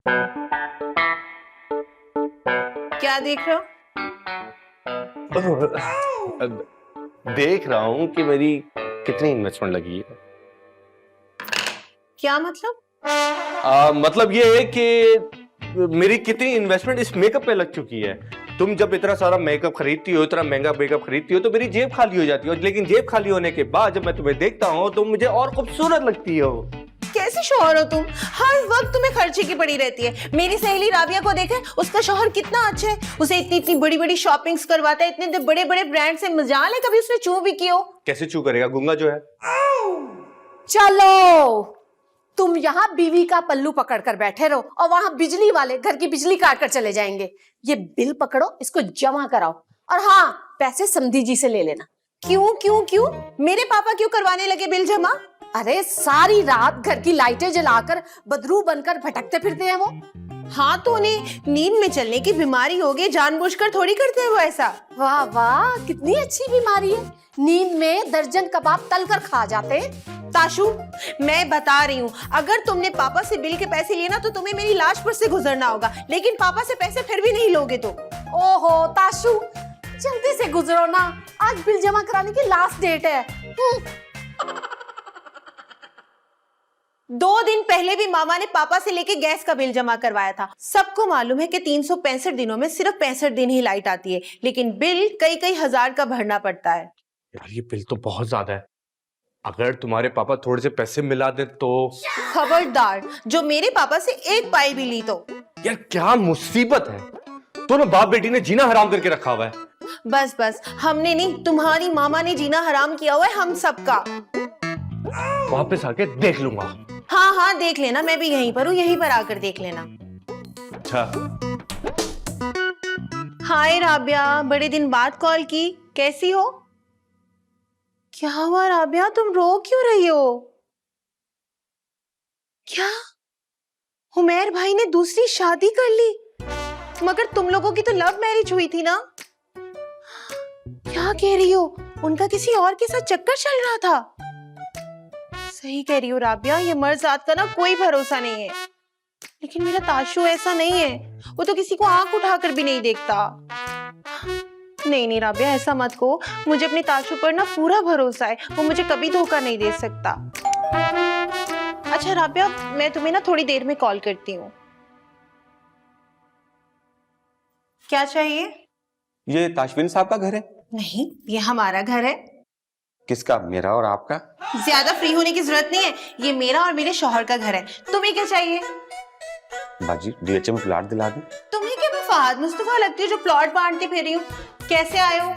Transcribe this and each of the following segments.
क्या देख रहे हो? देख रहा हूं कि मेरी कितनी इन्वेस्टमेंट लगी है। क्या मतलब? मतलब ये है कि मेरी कितनी इन्वेस्टमेंट इस मेकअप पे लग चुकी है। तुम जब इतना सारा मेकअप खरीदती हो, इतना महंगा मेकअप खरीदती हो, तो मेरी जेब खाली हो जाती है। लेकिन जेब खाली होने के बाद जब मैं तुम्हें देखता हूँ तो मुझे और खूबसूरत लगती हो। कैसे शौहर हो तुम? हर वक्त तुम्हें खर्चे की पड़ी रहती है। मेरी सहेली राबिया को देखे, उसका शौहर कितना अच्छा है। उसे इतनी इतनी बड़ी बड़ी शॉपिंग्स करवाता है, इतने बड़े बड़े ब्रांड से। मजाल है कभी उसने चू भी की हो? कैसे चू करेगा, गूंगा जो है। चलो, तुम यहाँ बीवी का पल्लू पकड़ कर बैठे रहो और वहां बिजली वाले घर की बिजली काट कर चले जाएंगे। ये बिल पकड़ो, इसको जमा कराओ, और हाँ, पैसे समधी जी से ले लेना। क्यों क्यों क्यों? मेरे पापा क्यों करवाने लगे बिल जमा? अरे सारी रात घर की लाइटें जलाकर बदरू बनकर भटकते फिरते हैं वो। हाँ, तो उन्हें नींद में चलने की बीमारी हो गई, जानबूझकर थोड़ी करते हैं वो ऐसा। वाह वाह, कितनी अच्छी बीमारी है। नींद में दर्जन कबाब तल कर खा जाते हैं। ताशु, मैं बता रही हूँ, अगर तुमने पापा से बिल के पैसे लिए ना तो तुम्हें मेरी लाश पर से गुजरना होगा। लेकिन पापा से पैसे फिर भी नहीं लोगे तो। ओहो ताशु, जल्दी से गुजरो ना, आज बिल जमा कराने की लास्ट डेट है। 2 दिन पहले भी मामा ने पापा से लेके गैस का बिल जमा करवाया था। सबको मालूम है कि 365 दिनों में सिर्फ 65 दिन ही लाइट आती है, लेकिन बिल कई कई हजार का भरना पड़ता है। यार ये बिल तो बहुत ज्यादा है। अगर तुम्हारे पापा थोड़े से पैसे मिला दे तो। खबरदार, जो मेरे पापा से एक पाई भी ली तो। यार क्या मुसीबत है, दोनों बाप बेटी ने जीना हराम करके रखा हुआ है। बस बस, हमने नहीं, तुम्हारी मामा ने जीना हराम किया हुआ है हम सबका। वापस आके देख लूंगा। हाँ हाँ, देख लेना, मैं भी यहीं पर हूँ, यहीं पर आकर देख लेना। अच्छा। हाय राबिया, बड़े दिन बाद कॉल की, कैसी हो? क्या हुआ राबिया, तुम रो क्यों रही हो? क्या हुमैर भाई ने दूसरी शादी कर ली? मगर तुम लोगों की तो लव मैरिज हुई थी ना? क्या कह रही हो, उनका किसी और के साथ चक्कर चल रहा था? सही कह रही हो राबिया, ये मर्द का ना कोई भरोसा नहीं है। लेकिन मेरा ताशु ऐसा नहीं है, वो तो किसी को आंख उठाकर भी नहीं देखता। नहीं नहीं राबिया, ऐसा मत कहो, मुझे अपने ताशु पर ना पूरा भरोसा है, वो मुझे कभी धोखा नहीं दे सकता। अच्छा राबिया, मैं तुम्हें ना थोड़ी देर में कॉल करती हूँ। क्या चाहिए? ये ताशफीन साहब का घर है? नहीं, ये हमारा घर है। किसका, मेरा और आपका? ज्यादा फ्री होने की जरूरत नहीं है, ये मेरा और मेरे शौहर का घर है। तुम्हें क्या चाहिए? बाजी, डीएचए में प्लाट दिला दूं? तुम्हें क्या मैं फहद मुस्तफा लगती हूँ जो प्लॉट बांटती फिर रही हूँ? कैसे आए हो?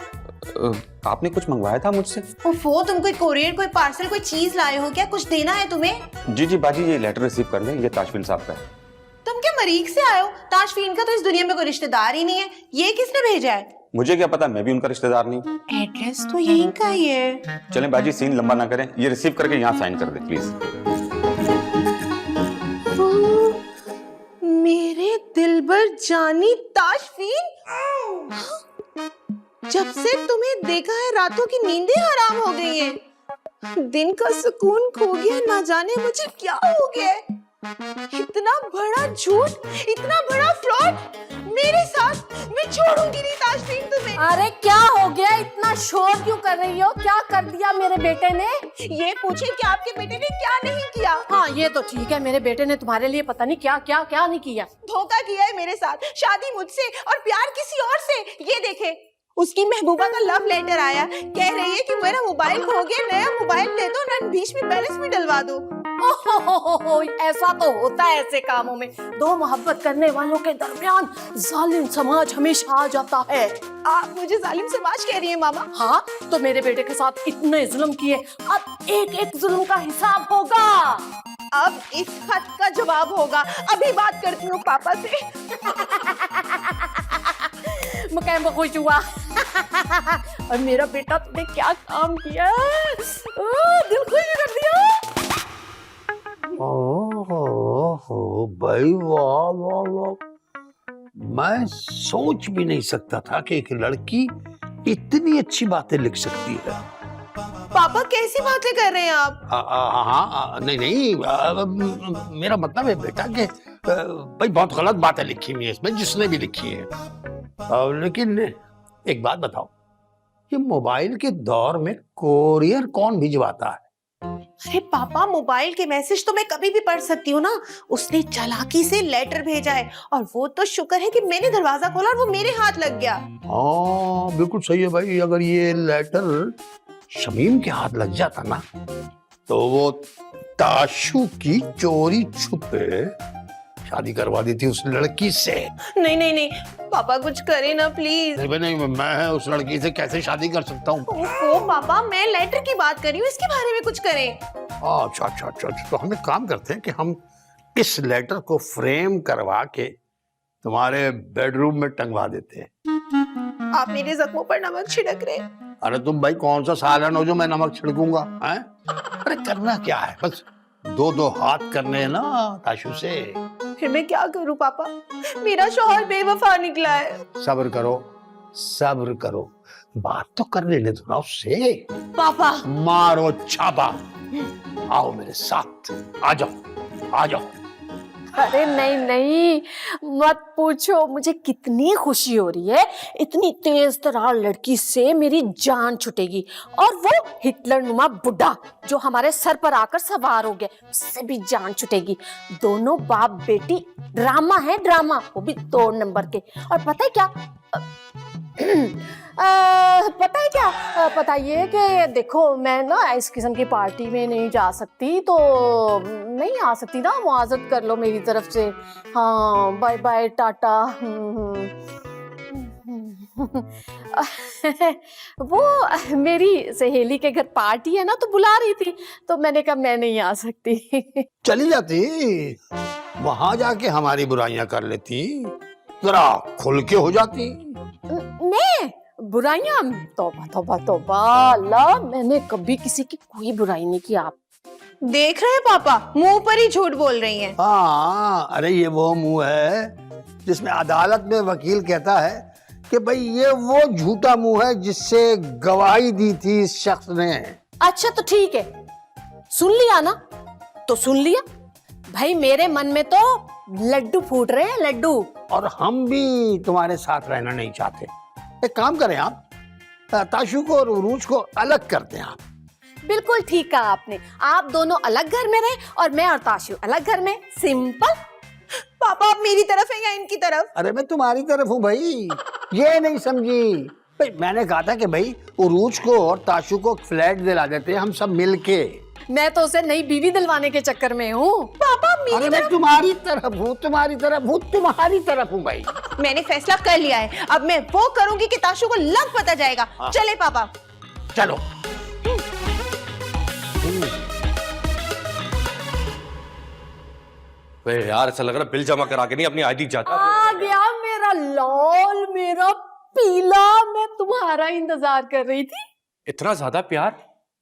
आपने कुछ मंगवाया था मुझसे? ओफो, तुम कोई कोरियर, कोई पार्सल, कोई चीज लाए हो क्या? कुछ देना है तुम्हें? जी जी बाजी, ये लेटर रिसीव कर लें, ये ताशफीन साहब का है। तुम क्या मरीख से आए हो? ताशफीन का तो इस दुनिया में कोई रिश्तेदार ही नहीं है। ये किसने भेजा है? मुझे क्या पता, मैं भी उनका रिश्तेदार नहीं। एड्रेस तो यहीं का ही है। चलें बाजी, सीन लंबा ना करें, ये रिसीव करके यहाँ साइन कर दे प्लीज। मेरे दिलबर जानी ताशफीन, जब से तुम्हें देखा है रातों की नींदें हराम हो गई हैं। दिन का सुकून खो गया, ना जाने मुझे क्या हो गया। इतना बड़ा झूठ, इतना बड़ा फ्रॉड मेरे साथ, मैं छोड़ूंगी नहीं ताशफीन तुम्हें। अरे क्या हो गया, इतना शोर क्यों कर रही हो? क्या कर दिया मेरे बेटे ने? ये पूछे कि आपके बेटे ने क्या नहीं किया। हाँ ये तो ठीक है, मेरे बेटे ने तुम्हारे लिए पता नहीं क्या क्या क्या नहीं किया। धोखा किया है मेरे साथ, शादी मुझसे और प्यार किसी और से। ये देखे, उसकी महबूबा का लव लेटर आया, कह रही है कि मेरा मोबाइल खो गया, नया मोबाइल दे दो ना, बीच में बैलेंस भी डलवा दो। ओहो, ऐसा तो होता है ऐसे कामों में, दो मोहब्बत करने वालों के दरमियान जालिम समाज हमेशा आ जाता है। आप मुझे जालिम समाज कह रही है मामा? हाँ, तो मेरे बेटे के साथ इतने जुल्म किए, अब एक एक जुल्म का हिसाब होगा। अब इस खत का जवाब होगा। अभी बात करती हूँ पापा से। मैं खुश हुआ। और मेरा बेटा तुमने क्या काम किया, दिल खुश कर दिया। ओहो भाई, वाह वाह वाह, मैं सोच भी नहीं सकता था कि एक लड़की इतनी अच्छी बातें लिख सकती है। पापा कैसी बातें कर रहे हैं आप? हाँ नहीं नहीं, मेरा मतलब है बेटा कि भाई बहुत गलत बातें लिखी हुई है इसमें, जिसने भी लिखी है। लेकिन एक बात बताओ, ये मोबाइल के दौर में कोरियर कौन भिजवाता है? अरे पापा, मोबाइल के मैसेज तो मैं कभी भी पढ़ सकती हूँ ना। उसने चालाकी से लेटर भेजा है, और वो तो शुक्र है कि मैंने दरवाजा खोला और वो मेरे हाथ लग गया। हाँ बिल्कुल सही है भाई। अगर ये लेटर शमीम के हाथ लग जाता ना, तो वो ताशु की चोरी छुपे शादी करवा दी थी उस लड़की से। नहीं नहीं नहीं पापा, कुछ करे ना प्लीज। नहीं नहीं, मैं उस लड़की से कैसे शादी कर सकता हूँ? ओहो पापा, मैं लेटर की बात कर रही हूँ, इसके बारे में कुछ करें। अच्छा अच्छा अच्छा, तो हम एक काम करते हैं कि हम इस लेटर को फ्रेम करवा के तुम्हारे बेडरूम में टंगवा देते हैं। आप मेरे जख्मों पर नमक छिड़क रहे। अरे तुम भाई कौन सा सालन हो जो मैं नमक छिड़कूंगा, हैं? अरे करना क्या है, बस दो दो हाथ करने हैं ना ताशु से। फिर मैं क्या करूं पापा, मेरा शौहर बेवफा निकला है। सब्र करो सब्र करो, बात तो कर लेने दो ना उससे। पापा मारो छापा, आओ मेरे साथ, आ जाओ आ जाओ। अरे नहीं नहीं, मत पूछो, मुझे कितनी खुशी हो रही है। इतनी तेज तरार लड़की से मेरी जान छुटेगी, और वो हिटलर नुमा बुड्ढा जो हमारे सर पर आकर सवार हो गया, उससे भी जान छुटेगी। दोनों बाप बेटी ड्रामा है, ड्रामा, वो भी 2 नंबर के। और पता है क्या, पता है क्या, पता ये कि देखो मैं ना इस किस्म की पार्टी में नहीं जा सकती, तो नहीं आ सकती ना, मुआवजत कर लो मेरी तरफ से। हाँ बाय बाय टाटा। वो मेरी सहेली के घर पार्टी है ना, तो बुला रही थी, तो मैंने कहा मैं नहीं आ सकती। चली जाती, वहां जाके हमारी बुराइयां कर लेती, जरा खुल के हो जाती। नहीं, बुराइयां, तौबा तौबा तौबा, अल्लाह, मैंने कभी किसी की कोई बुराई नहीं की। आप देख रहे हैं पापा, मुंह पर ही झूठ बोल रही हैं। हाँ, अरे ये वो मुंह है जिसमें अदालत में वकील कहता है कि भाई ये वो झूठा मुंह है जिससे गवाही दी थी इस शख्स ने। अच्छा तो ठीक है, सुन लिया ना, तो सुन लिया भाई। मेरे मन में तो लड्डू फूट रहे हैं, लड्डू। और हम भी तुम्हारे साथ रहना नहीं चाहते। एक काम करें, आप ताशु को और उरूज को अलग कर दें। आप बिल्कुल ठीक कहा आपने, आप दोनों अलग घर में रहे और मैं और ताशु अलग घर में, सिंपल। पापा आप मेरी तरफ है या इनकी तरफ? अरे मैं तुम्हारी तरफ हूँ भाई, ये नहीं समझी भाई। मैंने कहा था कि भाई उरूज को और ताशु को फ्लैट दिला देते हैं हम सब मिलके। मैं तो उसे नई बीवी दिलवाने के चक्कर में हूँ। पापा अरे मैं तुम्हारी तरफ हूँ, तुम्हारी तरफ हूँ, तुम्हारी तरफ हूँ भाई। मैंने फैसला कर लिया है, अब मैं वो करूंगी कि ताशु को लग पता जाएगा। चले पापा। चलो। यार ऐसा लग रहा है बिल जमा करा के नहीं अपनी आईडी जाता। आ गया मेरा लाल, मेरा पीला, मैं तुम्हारा इंतजार कर रही थी। इतना ज्यादा प्यार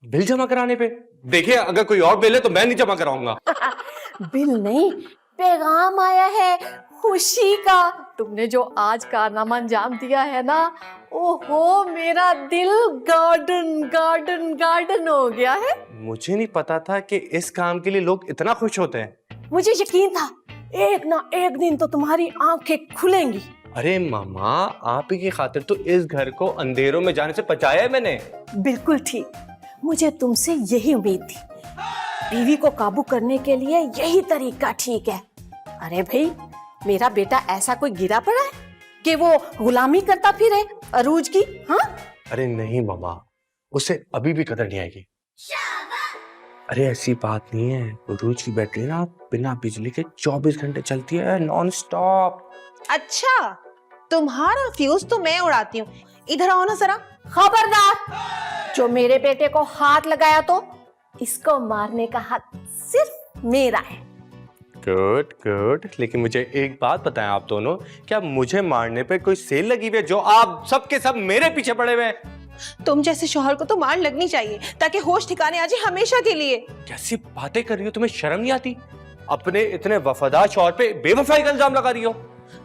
बिल जमा कराने पे? देखिए अगर कोई और बिल है तो मैं नहीं जमा कराऊंगा। बिल नहीं, पैगाम आया है खुशी का। तुमने जो आज कारनामा अंजाम दिया है ना, ओहो मेरा दिल गार्डन गार्डन गार्डन हो गया है। मुझे नहीं पता था कि इस काम के लिए लोग इतना खुश होते हैं। मुझे यकीन था एक ना एक दिन तो तुम्हारी आंखें खुलेंगी। अरे मामा, आप ही की खातिर तो इस घर को अंधेरों में जाने से बचाया है मैंने। बिल्कुल ठीक, मुझे तुमसे यही उम्मीद थी। बीवी को काबू करने के लिए यही तरीका ठीक है। अरे भाई, मेरा बेटा ऐसा कोई गिरा पड़ा है कि वो गुलामी करता फिरे अरूज की? हाँ अरे नहीं मामा, उसे अभी भी कदर नहीं आएगी। अरे ऐसी बात नहीं है, उरूज की बैटरी ना बिना बिजली के 24 घंटे चलती है, नॉन स्टॉप। अच्छा, तुम्हारा फ्यूज तो मैं उड़ाती हूँ। इधर आओ ना जरा। खबरदार, जो मेरे बेटे को हाथ लगाया तो इसको मारने का हक सिर्फ मेरा है। गुड गुड, लेकिन मुझे एक बात बताएं आप दोनों, क्या मुझे मारने पे कोई सेल लगी हुई है जो आप सब के सब मेरे पीछे पड़े हुए हैं? तुम जैसे शौहर को तो मार लगनी चाहिए ताकि होश ठिकाने आ जाए हमेशा के लिए। कैसी बातें कर रही हो, तुम्हें शर्म नहीं आती? अपने इतने वफादार शौहर पे बेवफाई का इल्जाम लगा रही हो।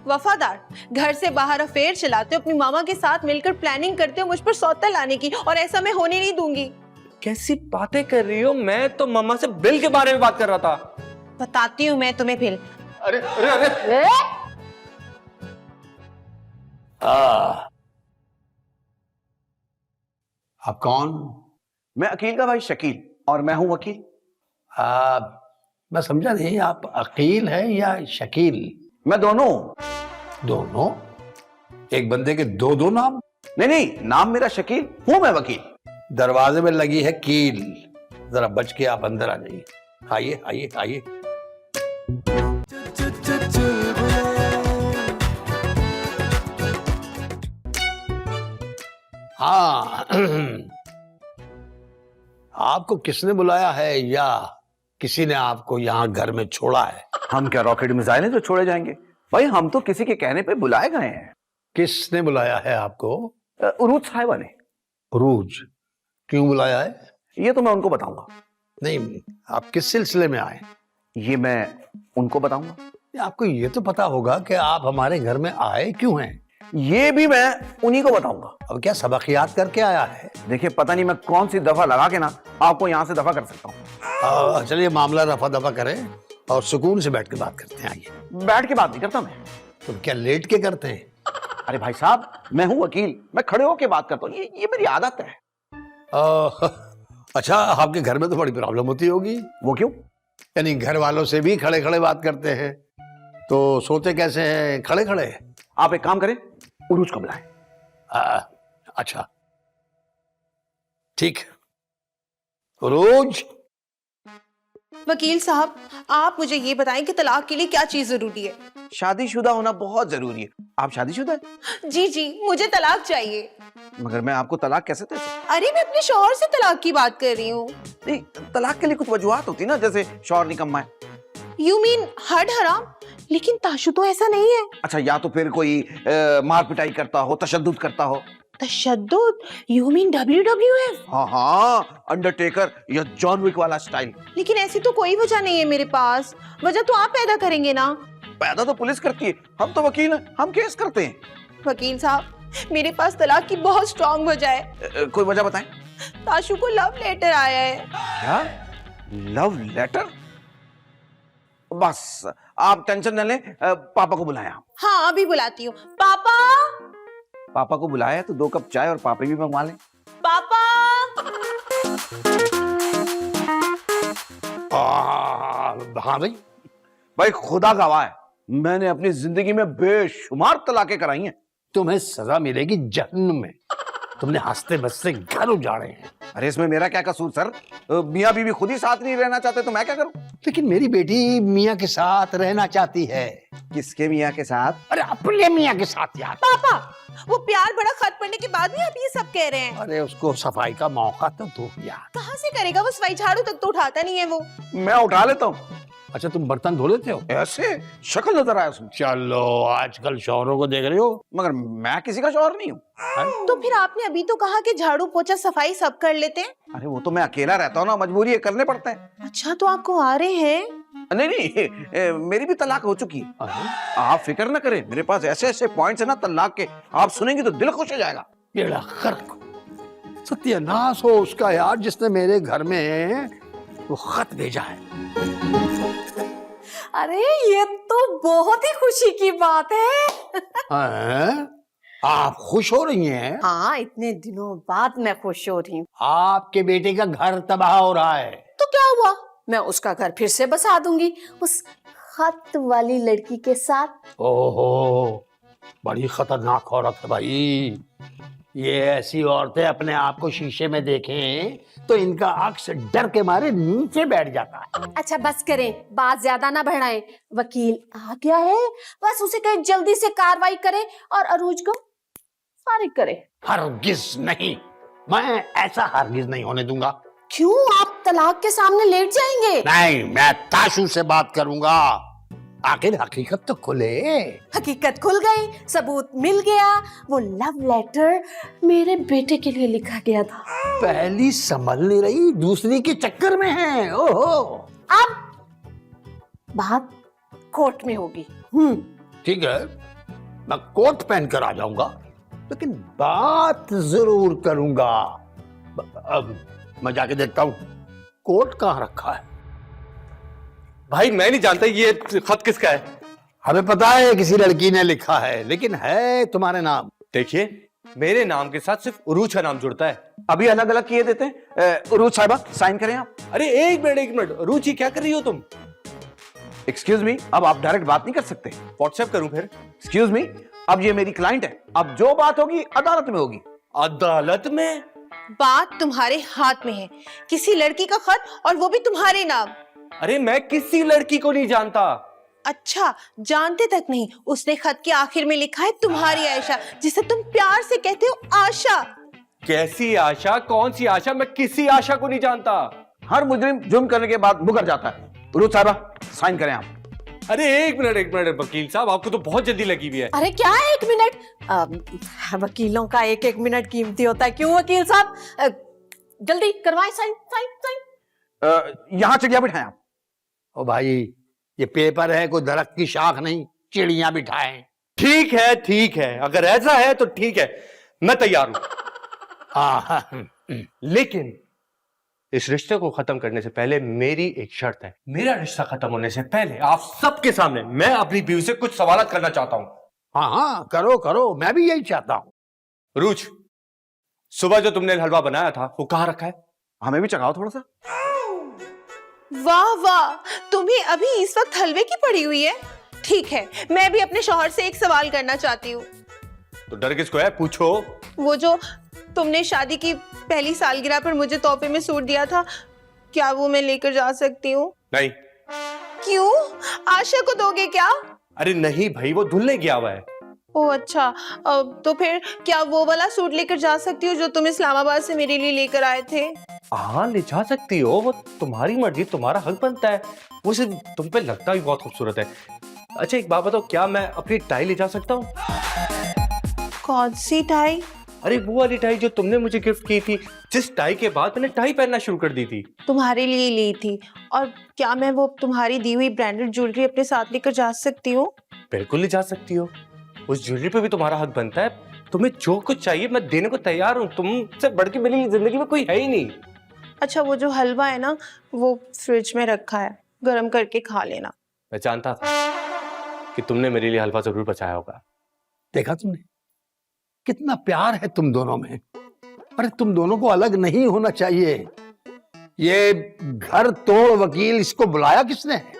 वफादार? घर से बाहर अफेयर चलाते हो, अपनी मामा के साथ मिलकर प्लानिंग करते हो मुझ पर सौतेला लाने की, और ऐसा मैं होने नहीं दूंगी। कैसी बातें कर रही हो? मैं तो मामा से बिल के बारे में बात कर रहा था। बताती हूँ मैं तुम्हें बिल। अरे अरे अरे ए? आप कौन? मैं अकील का भाई शकील और मैं हूं वकील। मैं समझा नहीं, आप अकील है या शकील? मैं दोनों हूं। दोनों? एक बंदे के दो दो नाम? नहीं नहीं, नाम मेरा शकील, हूं मैं वकील। दरवाजे में लगी है कील, जरा बच के आप अंदर आ जाइए। आइए आइए आइए। हाँ, आपको किसने बुलाया है या किसी ने आपको यहाँ घर में छोड़ा है? हम क्या रॉकेट मिसाइल हैं जो छोड़े जाएंगे? भाई हम तो किसी के कहने पे बुलाए गए हैं। किसने बुलाया है आपको? उरूज साहिबा ने। रूज? क्यों बुलाया है? ये तो मैं उनको बताऊंगा। नहीं, आप किस सिलसिले में आए? ये मैं उनको बताऊंगा। आपको ये तो पता होगा कि आप हमारे घर में आए क्यों हैं। ये भी मैं उन्हीं को बताऊंगा। अब क्या सबक याद करके आया है? देखिए पता नहीं मैं कौन सी दफा लगा के ना आपको यहाँ से दफा कर सकता हूँ। चलिए मामला रफा दफा करें और सुकून से बैठ के बात करते हैं। आइए। बैठ के बात नहीं करता मैं। तो क्या लेट के करते हैं? अरे भाई साहब, मैं हूं वकील, मैं खड़े होके बात करता हूँ, ये मेरी आदत है। अच्छा, आपके घर में तो बड़ी प्रॉब्लम होती होगी। वो क्यों? यानी घर वालों से भी खड़े खड़े बात करते हैं, तो सोते कैसे हैं? खड़े खड़े? आप एक काम करें, उरूज को बुलाएं। अच्छा ठीक। उरूज। वकील साहब, आप मुझे ये बताएं कि तलाक के लिए क्या चीज जरूरी है? शादीशुदा होना बहुत जरूरी है। आप शादीशुदा हैं? जी जी, मुझे तलाक चाहिए। मगर मैं आपको तलाक कैसे दे सकता? अरे मैं अपने शौहर से तलाक की बात कर रही हूँ। नहीं, तलाक के लिए कुछ वजूहात होती ना, जैसे शौहर निकम्मा है। यू मीन हड हराम? लेकिन ताशु तो ऐसा नहीं है। अच्छा, या तो फिर कोई मार पिटाई करता हो, तशद्दुद करता हो। तशद्दुद? You mean WWF? हाँ हाँ, अंडरटेकर या जॉन विक वाला स्टाइल। लेकिन ऐसी तो कोई वजह नहीं है मेरे पास। वजह तो आप पैदा करेंगे ना। पैदा तो पुलिस करती है, हम तो वकील हैं, हम केस करते हैं। वकील साहब, मेरे पास तलाक की बहुत स्ट्रॉन्ग वजह है। कोई वजह बताएं। ताशु को लव लेटर आया है। क्या? Love letter? बस आप टेंशन न लें, पापा को बुलाया। हाँ, अभी बुलाती हूँ। पापा! पापा को बुलाया तो 2 कप चाय और पापड़ी भी मंगवा लें। पापा! हाँ भाई। भाई खुदा गवाह है, मैंने अपनी जिंदगी में बेशुमार तलाकें कराई हैं। तुम्हें सजा मिलेगी जहन्नुम में। तुमने हंसते बसते घर उजाड़े हैं। अरे इसमें मेरा क्या कसूर सर? मियाँ बीवी खुद ही साथ नहीं रहना चाहते तो मैं क्या करूं? लेकिन मेरी बेटी मियाँ के साथ रहना चाहती है। किसके मियाँ के साथ? अरे अपने मियाँ के साथ यार। पापा, वो प्यार बड़ा खत पड़ने के बाद भी आप ये सब कह रहे हैं। अरे उसको सफाई का मौका तो दो यार। कहाँ से करेगा वो? सफाई झाड़ू तक तो उठाता नहीं है वो। मैं उठा लेता हूँ। अच्छा, तुम बर्तन धो लेते हो? ऐसे शक्ल नजर आया उसमें। चलो, आजकल शौहरों को देख रहे हो। मगर मैं किसी का शौहर नहीं हूँ। तो फिर आपने अभी तो कहा कि झाड़ू पोछा सफाई सब कर लेते हैं। अरे वो तो मैं अकेला रहता हूँ ना, मजबूरी है, करने पड़ते हैं। अच्छा, तो आपको आ रहे हैं? नहीं नहीं, मेरी भी तलाक हो चुकी है। आप फिक्र ना करें, मेरे पास ऐसे ऐसे पॉइंट्स है ना तलाक के, आप सुनेंगे तो दिल खुश हो जाएगा। बेड़ा गर्क, सत्यानाश हो उसका यार, जिसने मेरे घर में वो खत भेजा है। अरे ये तो बहुत ही खुशी की बात है। आप खुश हो रही हैं? हाँ, इतने दिनों बाद मैं खुश हो रही हूँ। आपके बेटे का घर तबाह हो रहा है। तो क्या हुआ, मैं उसका घर फिर से बसा दूंगी उस खत वाली लड़की के साथ। ओहो, बड़ी खतरनाक औरत है भाई। ये ऐसी औरतें अपने आप को शीशे में देखें तो इनका अक्स डर के मारे नीचे बैठ जाता है। अच्छा बस करें, बात ज्यादा ना बढ़ाएं। वकील आ गया है, बस उसे कहें जल्दी से कार्रवाई करे और अरूज को फारिग करे। हरगिज नहीं, मैं ऐसा हरगिज नहीं होने दूंगा। क्यों, आप तलाक के सामने लेट जाएंगे? नहीं, मैं ताशु से बात करूंगा। आखिर हकीकत तो खुले। हकीकत खुल गई, सबूत मिल गया। वो लव लेटर मेरे बेटे के लिए लिखा गया था। पहली संभल नहीं रही, दूसरी के चक्कर में है। ओहो, अब बात कोर्ट में होगी। ठीक है, मैं कोट पहन कर आ जाऊंगा, लेकिन बात जरूर करूंगा। अब मैं जाके देखता हूं कोट कहां रखा है। भाई मैं नहीं जानता ये खत किसका है। हमें पता है किसी लड़की ने लिखा है, लेकिन है तुम्हारे नाम। देखिए मेरे नाम के साथ सिर्फ उरूज का नाम जुड़ता है। अभी अलग अलग किए देते हैं। उरूज साहिबा साइन करें आप। अरे एक मिनट, रुचि क्या कर रही हो तुम? एक्सक्यूज मी, अब आप डायरेक्ट बात नहीं कर सकते। व्हाट्सएप करूं फिर? एक्सक्यूज मी, अब ये मेरी क्लाइंट है, अब जो बात होगी अदालत में होगी। अदालत में? बात तुम्हारे हाथ में है, किसी लड़की का खत और वो भी तुम्हारे नाम। अरे मैं किसी लड़की को नहीं जानता। अच्छा, जानते तक नहीं। उसने खत के आखिर में लिखा है तुम्हारी आयशा, जिसे तुम प्यार से कहते हो आशा। कैसी आशा? कौन सी आशा? मैं किसी आशा को नहीं जानता। हर मुजरिम जुर्म करने के बाद मुकर जाता है। उरूज साहिबा साइन करें आप। अरे एक मिनट वकील साहब, आपको तो बहुत जल्दी लगी हुई है। अरे क्या है 1 मिनट? वकीलों का 1 मिनट कीमती होता है। क्यों वकील साहब? जल्दी करवाएं साइन साइन साइन। यहां चिड़िया बिठाएं आप। ओ भाई, ये पेपर है, कोई दरख्त की शाख नहीं, चिड़िया बिठाएं। ठीक है, अगर ऐसा है तो ठीक है, मैं तैयार हूं। लेकिन इस रिश्ते को खत्म करने से पहले मेरी एक शर्त है। मेरा रिश्ता खत्म होने से पहले आप सबके सामने मैं अपनी बीवी से कुछ सवाल करना चाहता हूं। हाँ, करो करो, मैं भी यही चाहता हूं। रूच, सुबह जो तुमने हलवा बनाया था वो कहां रखा है? हमें भी चखाओ थोड़ा सा। वाह वाह, तुम्हें अभी इस वक्त हलवे की पड़ी हुई है। ठीक है, मैं भी अपने शौहर से एक सवाल करना चाहती हूँ। तो डर किसको है? पूछो। वो जो तुमने शादी की पहली सालगिरह पर मुझे तोहफे में सूट दिया था, क्या वो मैं लेकर जा सकती हूँ? नहीं। क्यों? आशा को दोगे क्या? अरे नहीं भाई, वो धुलने गया हुआ है। ओह अच्छा, तो फिर क्या वो वाला सूट लेकर जा सकती हूँ जो तुम इस्लामाबाद से मेरे लिए लेकर आए थे? हाँ ले जा सकती हो, वो तुम्हारी मर्जी, तुम्हारा हक बनता है। वो सिर्फ तुम पे लगता भी बहुत खूबसूरत है। अच्छा एक बात बताओ, क्या मैं अपनी टाई ले जा सकता हूँ? कौन सी टाई? अरे वो वाली टाई जो तुमने मुझे गिफ्ट की थी, जिस टाई के बाद मैंने टाई पहनना शुरू कर दी थी। तुम्हारे लिए ली थी। और क्या मैं वो तुम्हारी दी हुई ब्रांडेड ज्वेलरी अपने साथ लेकर जा सकती हूँ? बिल्कुल ले जा सकती हो, उस ज्वेलरी पे भी तुम्हारा हक बनता है। तुम्हें जो कुछ चाहिए मैं देने को तैयार हूँ। तुमसे बढ़ के मेरी जिंदगी में कोई है ही नहीं। अच्छा, वो जो हलवा है ना, वो फ्रिज में रखा है, गर्म करके खा लेना। मैं जानता था कि तुमने मेरे लिए हलवा जरूर बचाया होगा। देखा तुमने, कितना प्यार है तुम दोनों में। अरे तुम दोनों को अलग नहीं होना चाहिए। ये घर तोड़ वकील, इसको बुलाया किसने है?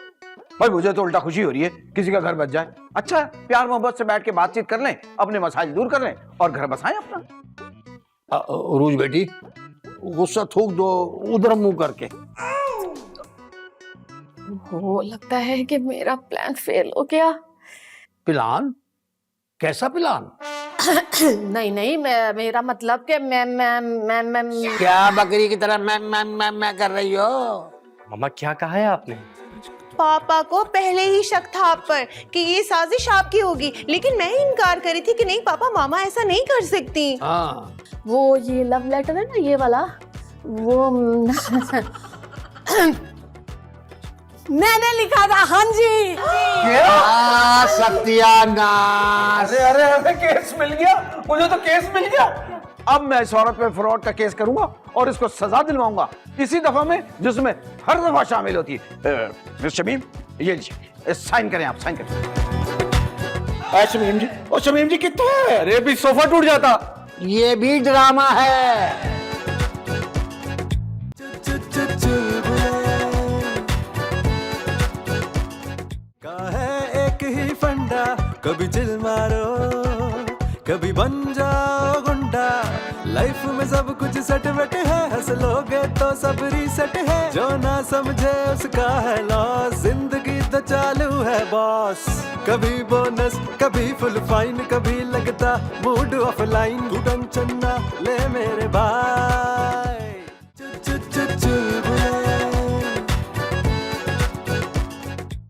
भाई मुझे तो उल्टा खुशी हो रही है, किसी का घर बच जाए। अच्छा प्यार मोहब्बत से बैठ के बातचीत कर लें, अपने मसाइल दूर कर लें और घर बसाएं अपना। रूज बेटी, गुस्सा थूक दो उधर मुंह करके। वो लगता है कि मेरा प्लान फेल हो गया। प्लान? कैसा प्लान? नहीं, मेरा मतलब कि मैं क्या बकरी की तरह मैं कर रही हो? मामा क्या कहा है आपने? पापा को पहले ही शक था आप पर कि ये साजिश आपकी होगी, लेकिन मैं इनकार करी थी कि नहीं पापा, मामा ऐसा नहीं कर सकती। हाँ। वो ये लव लेटर है ना, ये वाला, वो मैंने लिखा था। हाँ जी। सत्यानाश। अरे हमें केस मिल गया, मुझे तो केस मिल गया। अब मैं इस औरत पे फ्रॉड का केस करूंगा और इसको सजा दिलवाऊंगा, इसी दफा में जिसमें हर दफा शामिल होती है। मिस्टर शमीम, ये लीजिए, साइन करें आप, साइन करें। शमीम जी, ओ शमीम जी कितने हैं? अरे अभी सोफा टूट जाता। ये भी ड्रामा है। एक ही फंडा, कभी चिल मारो कभी बन जाओ गुंडा। लाइफ में सब कुछ सेट वेट है, हंस लोगे तो सब रीसेट है। जो ना समझे उसका है लॉस, जिंदगी तो चालू है बॉस। कभी बोनस कभी फुल फाइन, कभी लगता मूड ऑफलाइन। तू टेंशन ना ले मेरे भाई,